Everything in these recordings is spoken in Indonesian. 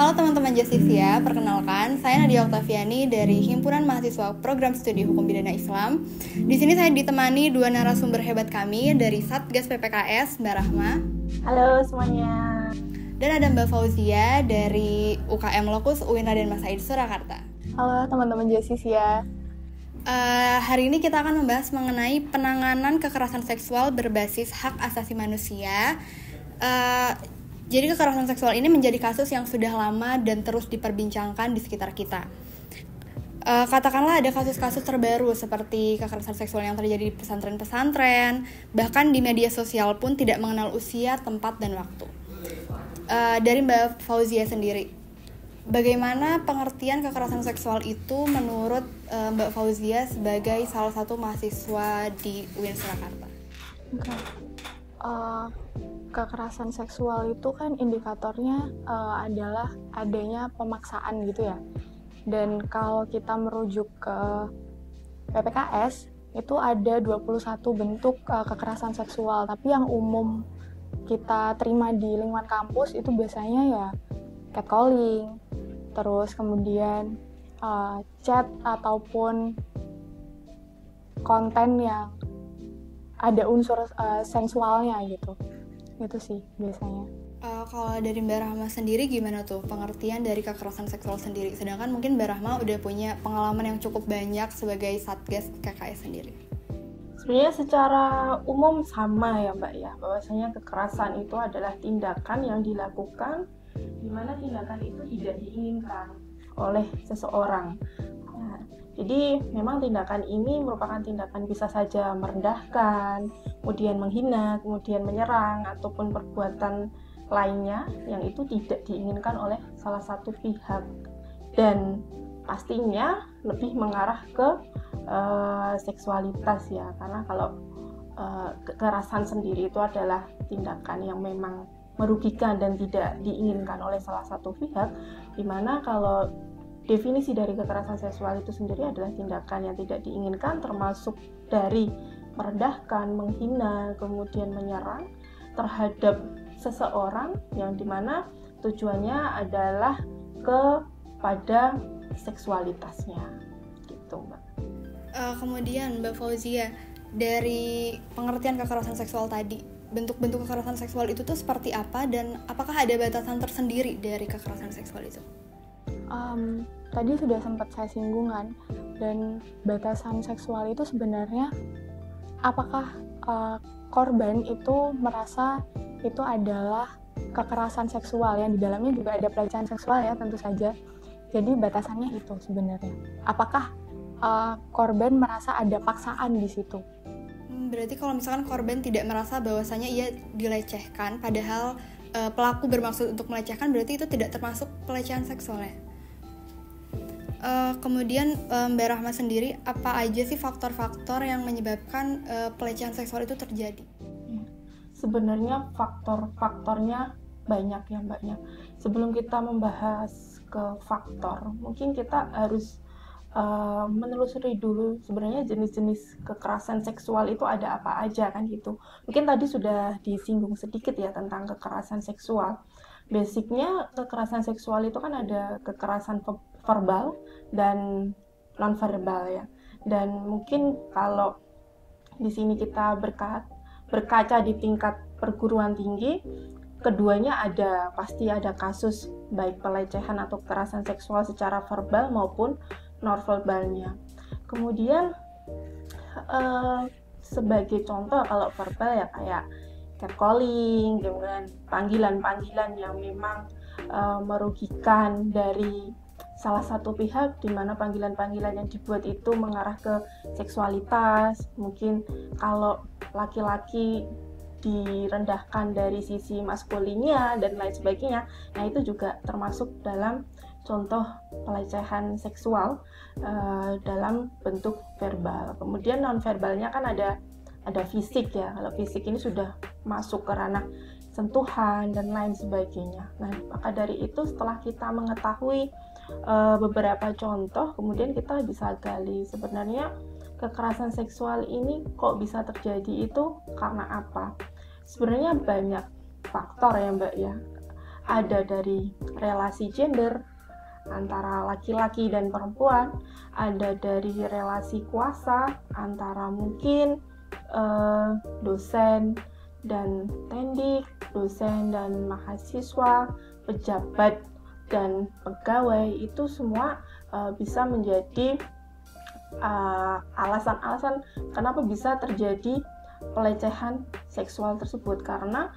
Halo teman-teman Jasisia, perkenalkan saya Nadia Oktaviani dari Himpunan Mahasiswa Program Studi Hukum Pidana Islam. Di sini saya ditemani dua narasumber hebat kami dari Satgas PPKS, Mbak Rahma. Halo semuanya. Dan ada Mbak Fauzia dari UKM Lokus UIN Raden Mas Said Surakarta. Halo teman-teman Jasisia. Hari ini kita akan membahas mengenai penanganan kekerasan seksual berbasis hak asasi manusia. Jadi kekerasan seksual ini menjadi kasus yang sudah lama dan terus diperbincangkan di sekitar kita. Katakanlah ada kasus-kasus terbaru seperti kekerasan seksual yang terjadi di pesantren-pesantren, bahkan di media sosial pun tidak mengenal usia, tempat, dan waktu. Dari Mbak Fauzia sendiri, bagaimana pengertian kekerasan seksual itu menurut Mbak Fauzia sebagai salah satu mahasiswa di UIN Surakarta? Kekerasan seksual itu kan indikatornya adalah adanya pemaksaan gitu ya. Dan kalau kita merujuk ke PPKS, itu ada 21 bentuk kekerasan seksual. Tapi yang umum kita terima di lingkungan kampus itu biasanya ya catcalling, terus kemudian chat ataupun konten yang ada unsur sensualnya gitu. Itu sih biasanya. Kalau dari Mbak Rahma sendiri gimana tuh pengertian dari kekerasan seksual sendiri? Sedangkan mungkin Mbak Rahma udah punya pengalaman yang cukup banyak sebagai Satgas KKS sendiri. Sebenarnya secara umum sama ya Mbak ya, bahwasanya kekerasan itu adalah tindakan yang dilakukan di mana tindakan itu tidak diinginkan oleh seseorang. Nah, jadi memang tindakan ini merupakan tindakan bisa saja merendahkan, kemudian menghina, kemudian menyerang, ataupun perbuatan lainnya yang itu tidak diinginkan oleh salah satu pihak. Dan pastinya lebih mengarah ke seksualitas ya, karena kalau kekerasan sendiri itu adalah tindakan yang memang merugikan dan tidak diinginkan oleh salah satu pihak, dimana kalau definisi dari kekerasan seksual itu sendiri adalah tindakan yang tidak diinginkan, termasuk dari merendahkan, menghina, kemudian menyerang terhadap seseorang yang dimana tujuannya adalah kepada seksualitasnya, gitu Mbak. Kemudian Mbak Fauzia, dari pengertian kekerasan seksual tadi, bentuk-bentuk kekerasan seksual itu tuh seperti apa dan apakah ada batasan tersendiri dari kekerasan seksual itu? Tadi sudah sempat saya singgung kan, dan batasan seksual itu sebenarnya apakah korban itu merasa itu adalah kekerasan seksual, yang di dalamnya juga ada pelecehan seksual ya tentu saja. Jadi batasannya itu sebenarnya. Apakah korban merasa ada paksaan di situ? Berarti kalau misalkan korban tidak merasa bahwasanya ia dilecehkan, padahal pelaku bermaksud untuk melecehkan, berarti itu tidak termasuk pelecehan seksual ya? Kemudian Mbak Rahma sendiri, apa aja sih faktor-faktor yang menyebabkan pelecehan seksual itu terjadi? Sebenarnya faktor-faktornya banyak ya Mbaknya. Sebelum kita membahas ke faktor, mungkin kita harus menelusuri dulu sebenarnya jenis-jenis kekerasan seksual itu ada apa aja kan gitu. Mungkin tadi sudah disinggung sedikit ya tentang kekerasan seksual. Basicnya kekerasan seksual itu kan ada kekerasan verbal dan nonverbal ya. Dan mungkin kalau di sini kita berkaca di tingkat perguruan tinggi, keduanya pasti ada kasus baik pelecehan atau kekerasan seksual secara verbal maupun nonverbalnya. Kemudian sebagai contoh kalau verbal ya kayak catcalling, kemudian panggilan-panggilan yang memang merugikan dari salah satu pihak, di mana panggilan-panggilan yang dibuat itu mengarah ke seksualitas. Mungkin kalau laki-laki direndahkan dari sisi maskulinnya dan lain sebagainya, nah itu juga termasuk dalam contoh pelecehan seksual dalam bentuk verbal. Kemudian nonverbalnya kan ada fisik ya. Kalau fisik ini sudah masuk ke ranah sentuhan dan lain sebagainya. Nah, maka dari itu setelah kita mengetahui beberapa contoh, kemudian kita bisa gali sebenarnya kekerasan seksual ini kok bisa terjadi itu karena apa. Sebenarnya banyak faktor ya Mbak ya. ada dari relasi gender antara laki-laki dan perempuan, ada dari relasi kuasa antara mungkin dosen dan tendik, dosen dan mahasiswa, pejabat dan pegawai. Itu semua bisa menjadi alasan-alasan kenapa bisa terjadi pelecehan seksual tersebut, karena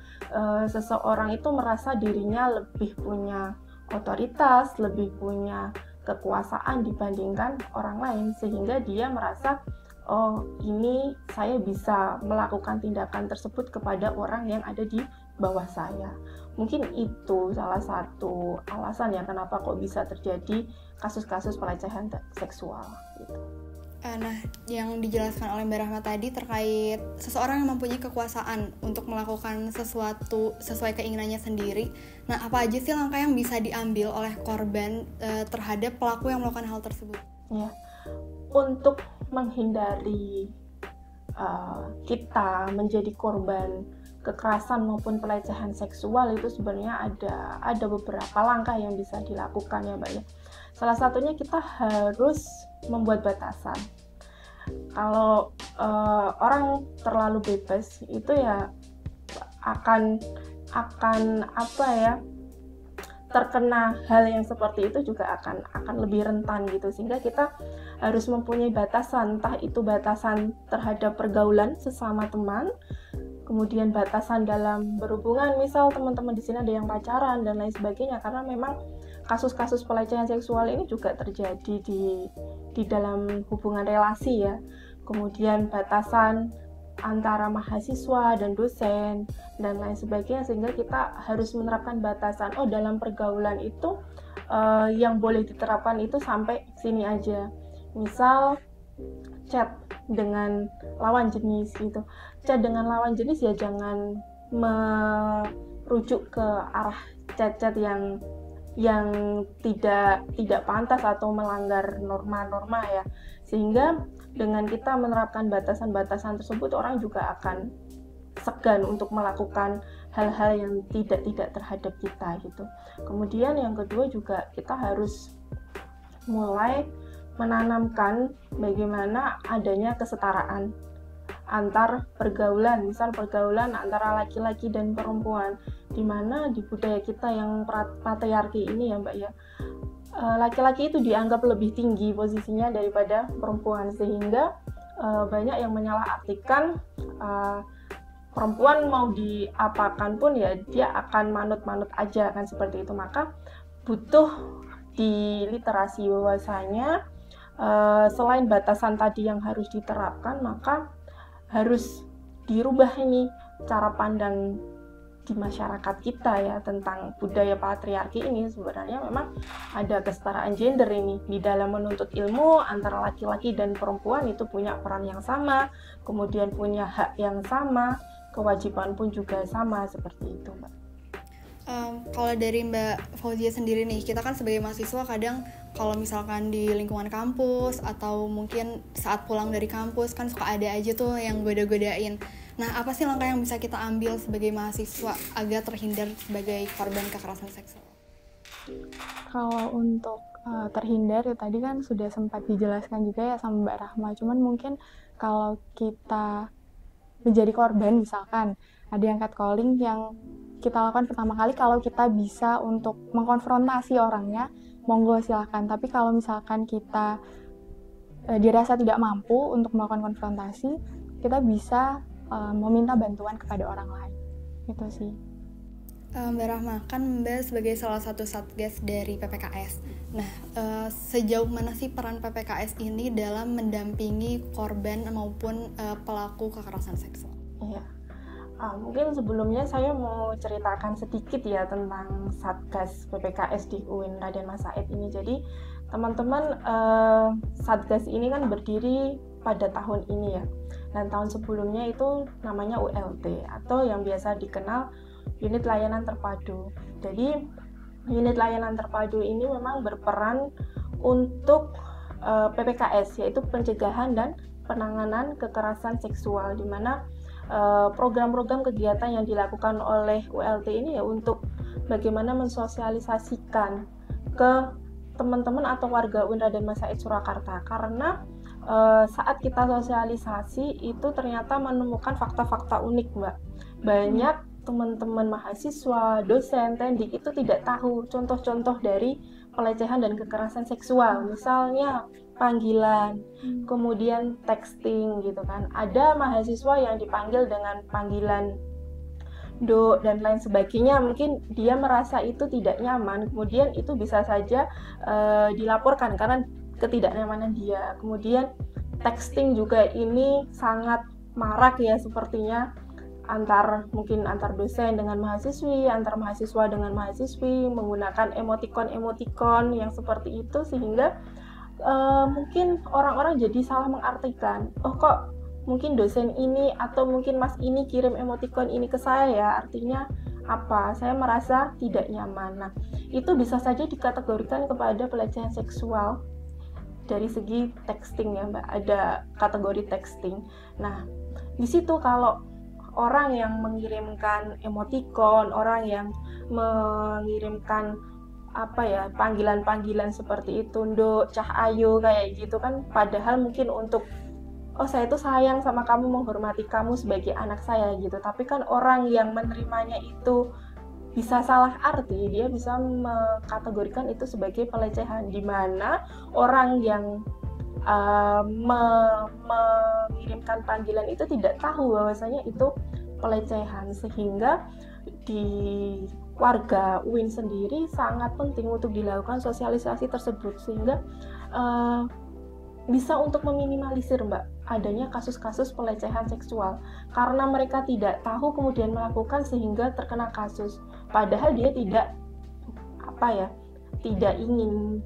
seseorang itu merasa dirinya lebih punya otoritas, lebih punya kekuasaan dibandingkan orang lain, sehingga dia merasa, oh ini saya bisa melakukan tindakan tersebut kepada orang yang ada di bawah saya. Mungkin itu salah satu alasan ya kenapa kok bisa terjadi kasus-kasus pelecehan seksual gitu. Nah, yang dijelaskan oleh Mbak Rahma tadi terkait seseorang yang mempunyai kekuasaan untuk melakukan sesuatu sesuai keinginannya sendiri. Nah, apa aja sih langkah yang bisa diambil oleh korban terhadap pelaku yang melakukan hal tersebut? Ya, untuk menghindari kita menjadi korban kekerasan maupun pelecehan seksual itu sebenarnya ada beberapa langkah yang bisa dilakukan ya Mbak ya. Salah satunya kita harus membuat batasan. Kalau orang terlalu bebas itu ya akan apa ya, terkena hal yang seperti itu juga akan lebih rentan gitu, sehingga kita harus mempunyai batasan, entah itu batasan terhadap pergaulan sesama teman, kemudian batasan dalam berhubungan, misal teman-teman di sini ada yang pacaran dan lain sebagainya, karena memang kasus-kasus pelecehan seksual ini juga terjadi di dalam hubungan relasi ya. Kemudian batasan antara mahasiswa dan dosen dan lain sebagainya, sehingga kita harus menerapkan batasan, oh dalam pergaulan itu yang boleh diterapkan itu sampai sini aja. Misal chat dengan lawan jenis gitu. Chat dengan lawan jenis ya jangan merujuk ke arah chat-chat yang tidak pantas atau melanggar norma-norma ya, sehingga dengan kita menerapkan batasan-batasan tersebut orang juga akan segan untuk melakukan hal-hal yang tidak terhadap kita gitu. Kemudian yang kedua juga kita harus mulai menanamkan bagaimana adanya kesetaraan antar pergaulan, misal pergaulan antara laki-laki dan perempuan, di mana di budaya kita yang patriarki ini ya Mbak ya, laki-laki itu dianggap lebih tinggi posisinya daripada perempuan, sehingga banyak yang menyalahartikan perempuan mau diapakan pun ya dia akan manut-manut aja kan, seperti itu. Maka butuh di literasi bahwasanya selain batasan tadi yang harus diterapkan, maka harus dirubah ini cara pandang di masyarakat kita ya tentang budaya patriarki ini. Sebenarnya memang ada kesetaraan gender ini di dalam menuntut ilmu, antara laki-laki dan perempuan itu punya peran yang sama, kemudian punya hak yang sama, kewajiban pun juga sama, seperti itu Mbak. Kalau dari Mbak Fauzia sendiri nih, kita kan sebagai mahasiswa kadang kalau misalkan di lingkungan kampus atau mungkin saat pulang dari kampus kan suka ada aja tuh yang goda-godain. Nah, apa sih langkah yang bisa kita ambil sebagai mahasiswa agar terhindar sebagai korban kekerasan seksual? Kalau untuk terhindar ya tadi kan sudah sempat dijelaskan juga ya sama Mbak Rahma. Cuman mungkin kalau kita menjadi korban, misalkan ada yang catcalling, yang kita lakukan pertama kali kalau kita bisa untuk mengkonfrontasi orangnya, monggo silahkan. Tapi kalau misalkan kita dirasa tidak mampu untuk melakukan konfrontasi, kita bisa meminta bantuan kepada orang lain. Itu sih. Mbak Rahma, kan Mbak sebagai salah satu satgas dari PPKS. Nah, sejauh mana sih peran PPKS ini dalam mendampingi korban maupun pelaku kekerasan seksual? Iya. Mungkin sebelumnya saya mau ceritakan sedikit ya tentang Satgas PPKS di UIN Raden Mas Said ini. Jadi teman-teman, Satgas ini kan berdiri pada tahun ini ya, dan tahun sebelumnya itu namanya ULT atau yang biasa dikenal Unit Layanan Terpadu. Jadi unit layanan terpadu ini memang berperan untuk PPKS, yaitu pencegahan dan penanganan kekerasan seksual, di mana program-program kegiatan yang dilakukan oleh ULT ini ya untuk bagaimana mensosialisasikan ke teman-teman atau warga UIN Raden Mas Said Surakarta, karena saat kita sosialisasi itu ternyata menemukan fakta-fakta unik, Mbak. Banyak teman-teman mahasiswa, dosen, tendik itu tidak tahu contoh-contoh dari pelecehan dan kekerasan seksual, misalnya panggilan, kemudian texting gitu kan. Ada mahasiswa yang dipanggil dengan panggilan Dok dan lain sebagainya, mungkin dia merasa itu tidak nyaman, kemudian itu bisa saja dilaporkan karena ketidaknyamanan dia. Kemudian texting juga ini sangat marak ya sepertinya, mungkin antar dosen dengan mahasiswi, antar mahasiswa dengan mahasiswi, menggunakan emotikon yang seperti itu, sehingga mungkin orang-orang jadi salah mengartikan, oh kok mungkin dosen ini atau mungkin mas ini kirim emotikon ini ke saya, artinya apa? Saya merasa tidak nyaman. Nah, itu bisa saja dikategorikan kepada pelecehan seksual dari segi texting ya, Mbak. Ada kategori texting. Nah, di situ kalau orang yang mengirimkan emotikon, orang yang mengirimkan panggilan-panggilan seperti itu, Nduk, Cah Ayu kayak gitu kan, padahal mungkin untuk saya itu sayang sama kamu, menghormati kamu sebagai anak saya gitu. Tapi kan orang yang menerimanya itu bisa salah arti, dia bisa mengkategorikan itu sebagai pelecehan, di mana orang yang mengirimkan panggilan itu tidak tahu bahwasanya itu pelecehan, sehingga di warga UIN sendiri sangat penting untuk dilakukan sosialisasi tersebut, sehingga bisa untuk meminimalisir, Mbak, adanya kasus-kasus pelecehan seksual, karena mereka tidak tahu kemudian melakukan sehingga terkena kasus, padahal dia tidak ingin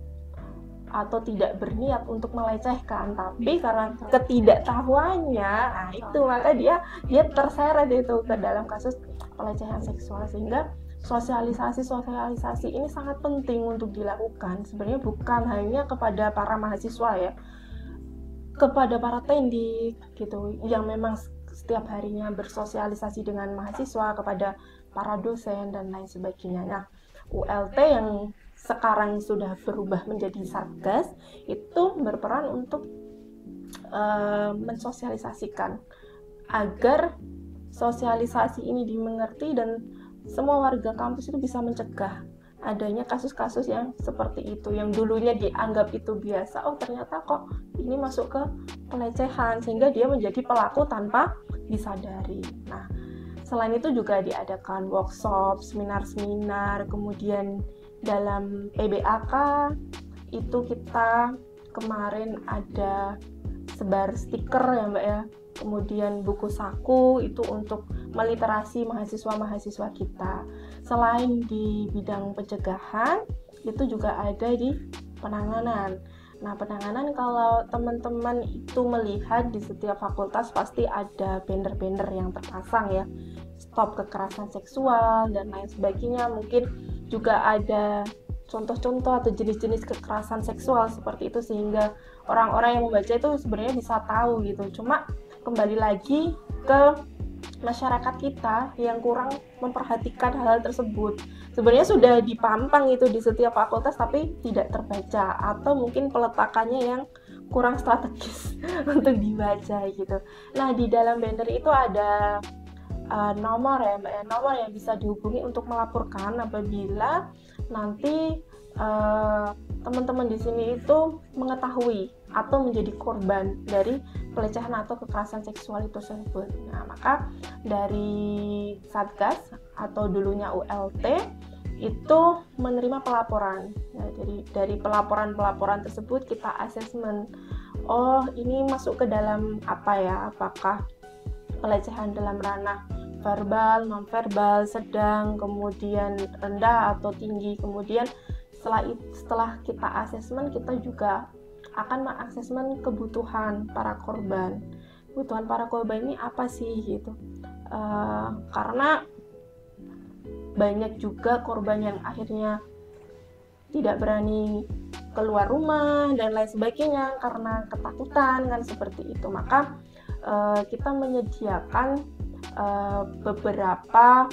atau tidak berniat untuk melecehkan, tapi karena ketidaktahuannya, maka dia terseret itu ke dalam kasus pelecehan seksual. Sehingga sosialisasi ini sangat penting untuk dilakukan, sebenarnya bukan hanya kepada para mahasiswa ya, kepada para tendik gitu yang memang setiap harinya bersosialisasi dengan mahasiswa, kepada para dosen dan lain sebagainya. Nah, ULT yang sekarang sudah berubah menjadi Satgas itu berperan untuk mensosialisasikan agar sosialisasi ini dimengerti dan semua warga kampus itu bisa mencegah adanya kasus-kasus yang seperti itu, yang dulunya dianggap itu biasa, ternyata kok ini masuk ke pelecehan, sehingga dia menjadi pelaku tanpa disadari. Nah, selain itu juga diadakan workshop, seminar-seminar, kemudian dalam PBAK itu kita kemarin ada sebar stiker ya, Mbak ya, kemudian buku saku itu untuk meliterasi mahasiswa-mahasiswa kita. Selain di bidang pencegahan, itu juga ada di penanganan. Nah, penanganan kalau teman-teman itu melihat di setiap fakultas pasti ada banner-banner yang terpasang ya, stop kekerasan seksual dan lain sebagainya. Mungkin juga ada contoh-contoh atau jenis-jenis kekerasan seksual seperti itu, sehingga orang-orang yang membaca itu sebenarnya bisa tahu gitu. Cuma kembali lagi ke masyarakat kita yang kurang memperhatikan hal tersebut. Sebenarnya sudah dipampang itu di setiap fakultas tapi tidak terbaca, atau mungkin peletakannya yang kurang strategis untuk dibaca gitu. Nah, di dalam banner itu ada nomor ya, Mbak, nomor yang bisa dihubungi untuk melaporkan apabila nanti teman-teman di sini itu mengetahui atau menjadi korban dari pelecehan atau kekerasan seksual itu tersebut. Nah, maka dari Satgas atau dulunya ULT itu menerima pelaporan. Nah, jadi dari pelaporan tersebut kita asesmen, ini masuk ke dalam apakah pelecehan dalam ranah verbal, non-verbal, sedang, kemudian rendah atau tinggi. Kemudian setelah kita asesmen, kita juga akan mengasesmen kebutuhan para korban. Kebutuhan para korban ini apa sih gitu? Karena banyak juga korban yang akhirnya tidak berani keluar rumah dan lain sebagainya karena ketakutan kan, seperti itu. Maka kita menyediakan beberapa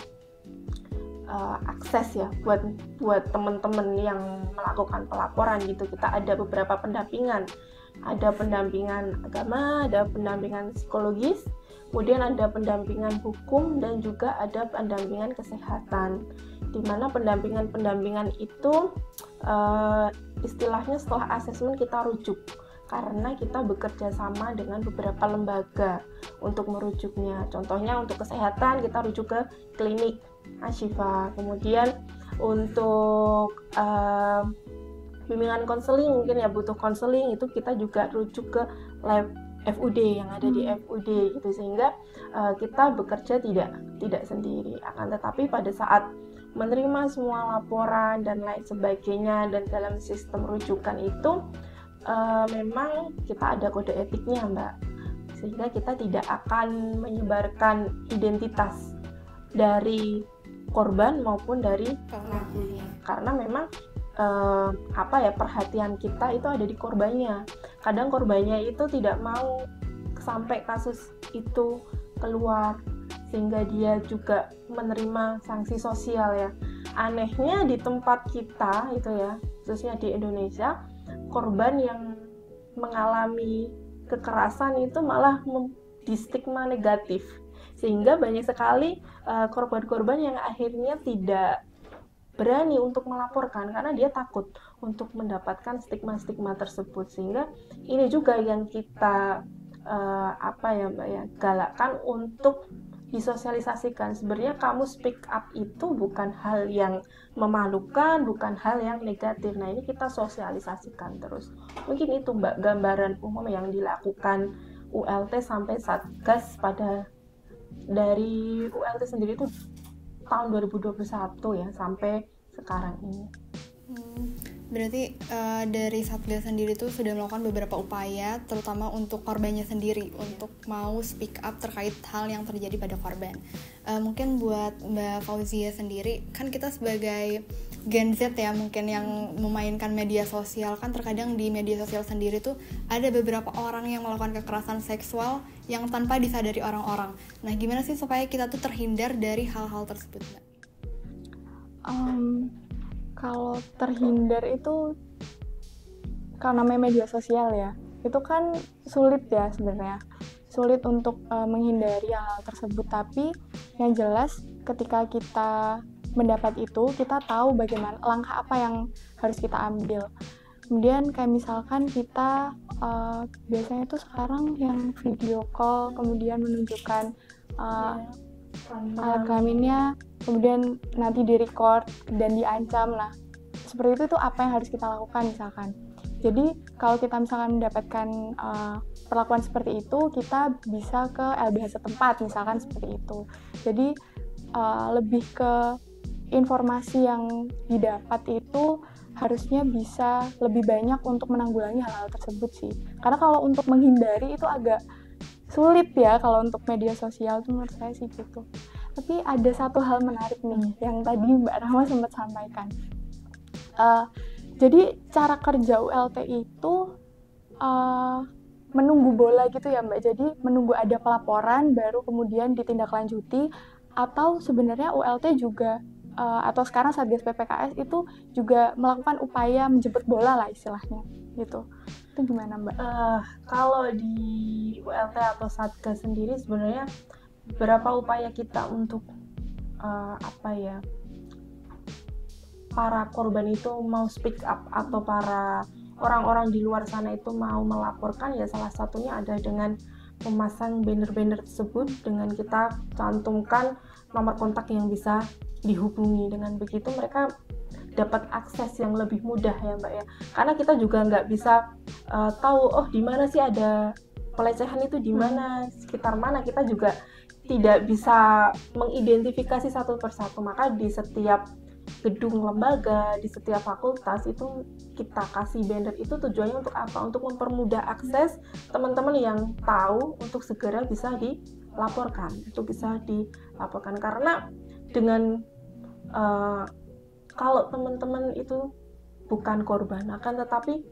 akses ya buat teman-teman yang melakukan pelaporan gitu. Kita ada beberapa pendampingan, ada pendampingan agama, ada pendampingan psikologis, kemudian ada pendampingan hukum, dan juga ada pendampingan kesehatan. Di mana pendampingan itu istilahnya setelah asesmen kita rujuk, karena kita bekerja sama dengan beberapa lembaga untuk merujuknya. Contohnya untuk kesehatan kita rujuk ke klinik Ashifa, kemudian untuk bimbingan konseling mungkin ya butuh konseling, itu kita juga rujuk ke lab FUD yang ada di FUD gitu, sehingga kita bekerja tidak sendiri. Akan tetapi pada saat menerima semua laporan dan lain sebagainya, dan dalam sistem rujukan itu memang kita ada kode etiknya Mbak, sehingga kita tidak akan menyebarkan identitas dari korban maupun dari pelakunya, karena memang perhatian kita itu ada di korbannya. Kadang korbannya itu tidak mau sampai kasus itu keluar, sehingga dia juga menerima sanksi sosial ya. Anehnya di tempat kita itu ya, khususnya di Indonesia, korban yang mengalami kekerasan itu malah di stigma negatif, sehingga banyak sekali korban-korban yang akhirnya tidak berani untuk melaporkan karena dia takut untuk mendapatkan stigma-stigma tersebut. Sehingga ini juga yang kita galakkan untuk disosialisasikan. Sebenarnya kamu speak up itu bukan hal yang memalukan, bukan hal yang negatif. Nah, ini kita sosialisasikan terus. Mungkin itu Mbak gambaran umum yang dilakukan ULT sampai Satgas dari ULT sendiri itu tahun 2021 ya sampai sekarang ini. Berarti dari Satgas sendiri tuh sudah melakukan beberapa upaya, terutama untuk korbannya sendiri, untuk mau speak up terkait hal yang terjadi pada korban. Mungkin buat Mbak Fauzia sendiri, kan kita sebagai Gen Z ya, mungkin yang memainkan media sosial, kan terkadang di media sosial sendiri tuh ada beberapa orang yang melakukan kekerasan seksual yang tanpa disadari orang-orang. Nah, gimana sih supaya kita tuh terhindar dari hal-hal tersebut, Mbak? Kalau terhindar itu karena media sosial ya, itu kan sulit ya sebenarnya, sulit untuk menghindari hal tersebut. Tapi yang jelas ketika kita mendapat itu, kita tahu bagaimana langkah apa yang harus kita ambil. Kemudian kayak misalkan kita biasanya itu sekarang yang video call, kemudian menunjukkan alat kelaminnya, kemudian nanti di-record dan diancam. Nah, seperti itu tuh apa yang harus kita lakukan misalkan. Jadi kalau kita misalkan mendapatkan perlakuan seperti itu, kita bisa ke LBH setempat misalkan seperti itu. Jadi lebih ke informasi yang didapat itu harusnya bisa lebih banyak untuk menanggulangi hal-hal tersebut sih. Karena kalau untuk menghindari itu agak sulit ya kalau untuk media sosial tuh menurut saya sih gitu. Tapi ada satu hal menarik nih yang tadi Mbak Rahma sempat sampaikan. Jadi cara kerja ULT itu menunggu bola gitu ya Mbak. Jadi menunggu ada pelaporan baru kemudian ditindaklanjuti, atau sebenarnya ULT juga atau sekarang Satgas PPKS itu juga melakukan upaya menjemput bola lah istilahnya gitu. Itu gimana Mbak? Kalau di ULT atau Satgas sendiri sebenarnya berapa upaya kita untuk para korban itu mau speak up atau para orang-orang di luar sana itu mau melaporkan, ya salah satunya ada dengan memasang banner-banner tersebut dengan kita cantumkan nomor kontak yang bisa dihubungi. Dengan begitu mereka dapat akses yang lebih mudah ya Mbak ya, karena kita juga nggak bisa tahu di mana sih ada pelecehan itu, di mana, sekitar mana, kita juga tidak bisa mengidentifikasi satu persatu. Maka di setiap gedung lembaga, di setiap fakultas itu kita kasih banner. Itu tujuannya untuk apa? Untuk mempermudah akses teman-teman yang tahu untuk segera bisa dilaporkan. Itu bisa dilaporkan karena dengan kalau teman-teman itu bukan korban, akan tetapi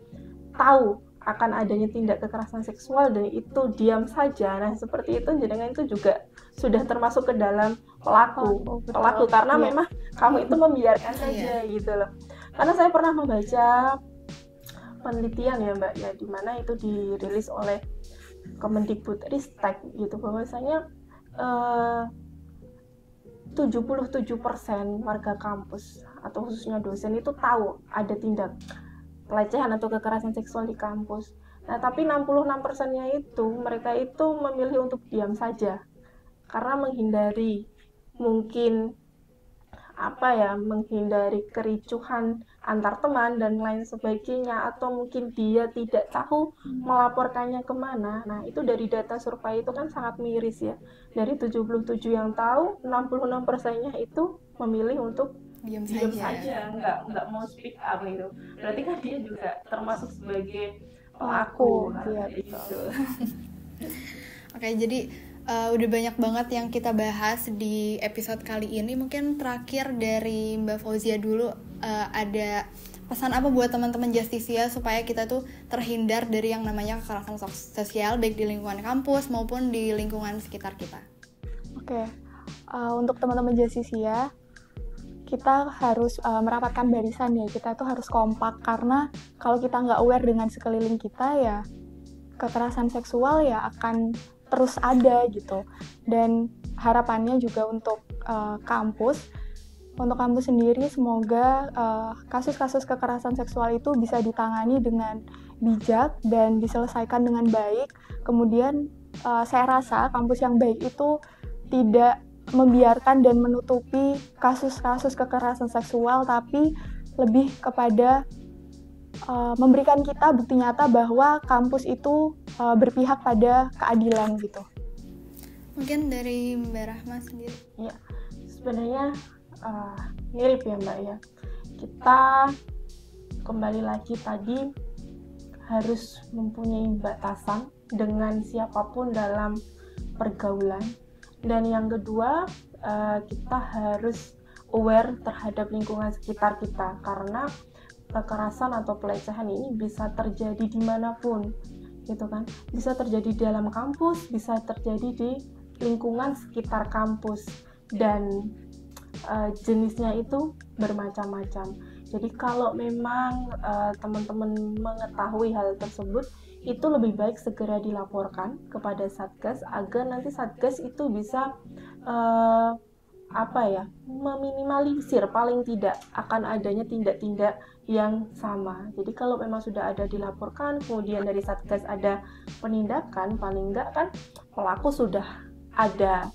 tahu akan adanya tindak kekerasan seksual dan itu diam saja. Nah, seperti itu jenengan itu juga sudah termasuk ke dalam pelaku karena memang kamu itu membiarkan saja gitu loh. Karena saya pernah membaca penelitian ya Mbak ya, di mana itu dirilis oleh Kemendikbudristek gitu, bahwasanya 77% warga kampus atau khususnya dosen itu tahu ada tindak pelecehan atau kekerasan seksual di kampus. Nah, tapi 66%-nya itu mereka itu memilih untuk diam saja karena menghindari mungkin menghindari kericuhan antar teman dan lain sebagainya, atau mungkin dia tidak tahu melaporkannya kemana. Nah, itu dari data survei itu kan sangat miris ya. Dari 77 yang tahu, 66%-nya itu memilih untuk diam saja, nggak mau speak up gitu. Berarti kan dia juga termasuk sebagai pelaku. Gitu. Oke, jadi udah banyak banget yang kita bahas di episode kali ini. Mungkin terakhir dari Mbak Fauzia dulu, ada pesan apa buat teman-teman Justisia supaya kita tuh terhindar dari yang namanya kekerasan sosial baik di lingkungan kampus maupun di lingkungan sekitar kita. Oke, untuk teman-teman Justisia, kita harus merapatkan barisan ya. Kita tuh harus kompak, karena kalau kita nggak aware dengan sekeliling kita ya, kekerasan seksual ya akan terus ada gitu. Dan harapannya juga untuk kampus sendiri, semoga kasus-kasus kekerasan seksual itu bisa ditangani dengan bijak dan diselesaikan dengan baik. Kemudian saya rasa kampus yang baik itu tidak membiarkan dan menutupi kasus-kasus kekerasan seksual, tapi lebih kepada memberikan kita bukti nyata bahwa kampus itu berpihak pada keadilan gitu. Mungkin dari Mbak Rahma sendiri. Ya, sebenarnya mirip ya Mbak ya. Kita kembali lagi tadi harus mempunyai batasan dengan siapapun dalam pergaulan. Dan yang kedua, kita harus aware terhadap lingkungan sekitar kita, karena kekerasan atau pelecehan ini bisa terjadi dimanapun gitu kan, bisa terjadi di dalam kampus, bisa terjadi di lingkungan sekitar kampus, dan jenisnya itu bermacam-macam. Jadi kalau memang teman-teman mengetahui hal tersebut, itu lebih baik segera dilaporkan kepada Satgas agar nanti Satgas itu bisa meminimalisir paling tidak akan adanya tindak-tindak yang sama. Jadi kalau memang sudah ada dilaporkan, kemudian dari Satgas ada penindakan, paling enggak kan pelaku sudah ada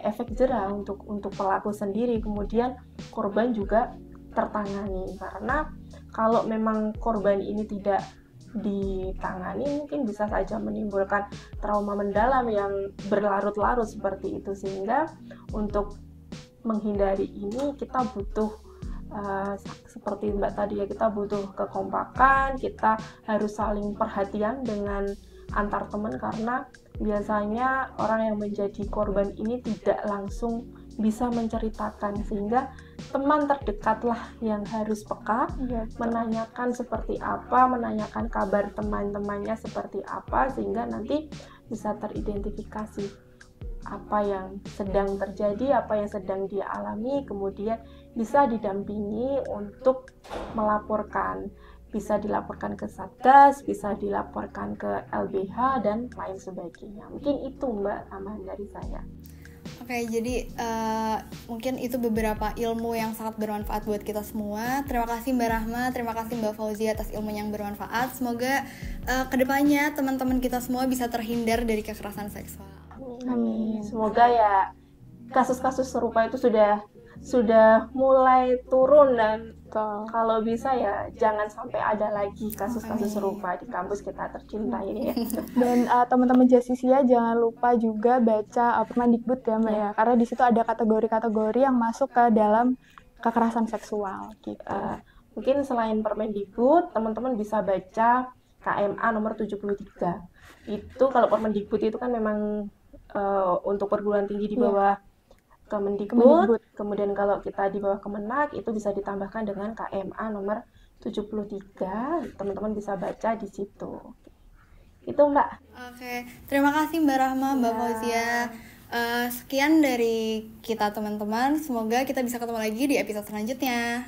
efek jera untuk pelaku sendiri, kemudian korban juga tertangani. Karena kalau memang korban ini tidak ditangani, mungkin bisa saja menimbulkan trauma mendalam yang berlarut-larut seperti itu. Sehingga untuk menghindari ini kita butuh seperti Mbak tadi ya, kita butuh kekompakan, kita harus saling perhatian dengan antar teman, karena biasanya orang yang menjadi korban ini tidak langsung bisa menceritakan, sehingga teman terdekatlah yang harus peka, menanyakan seperti apa, menanyakan kabar teman-temannya seperti apa, sehingga nanti bisa teridentifikasi apa yang sedang terjadi, apa yang sedang dia alami, kemudian bisa didampingi untuk melaporkan. Bisa dilaporkan ke Satgas, bisa dilaporkan ke LBH, dan lain sebagainya. Mungkin itu Mbak tambahan dari saya. Oke, jadi mungkin itu beberapa ilmu yang sangat bermanfaat buat kita semua. Terima kasih Mbak Rahma, terima kasih Mbak Fauzia atas ilmu yang bermanfaat. Semoga kedepannya teman-teman kita semua bisa terhindar dari kekerasan seksual. Amin. Semoga ya kasus-kasus serupa itu sudah mulai turun, dan kalau bisa ya jangan sampai ada lagi kasus-kasus serupa di kampus kita tercinta ini ya. Dan teman-teman Justisia jangan lupa juga baca Permendikbud ya Mbak ya, karena di situ ada kategori-kategori yang masuk ke dalam kekerasan seksual gitu. Mungkin selain Permendikbud, teman-teman bisa baca KMA nomor 73. Itu kalau Permendikbud itu kan memang untuk perguruan tinggi di bawah Kemendikbud. Kemudian kalau kita di bawah Kemenak itu bisa ditambahkan dengan KMA nomor 73. Teman-teman bisa baca di situ. Itu Mbak. Oke, terima kasih Mbak Rahma, Mbak Fauzia. Sekian dari kita teman-teman, semoga kita bisa ketemu lagi di episode selanjutnya.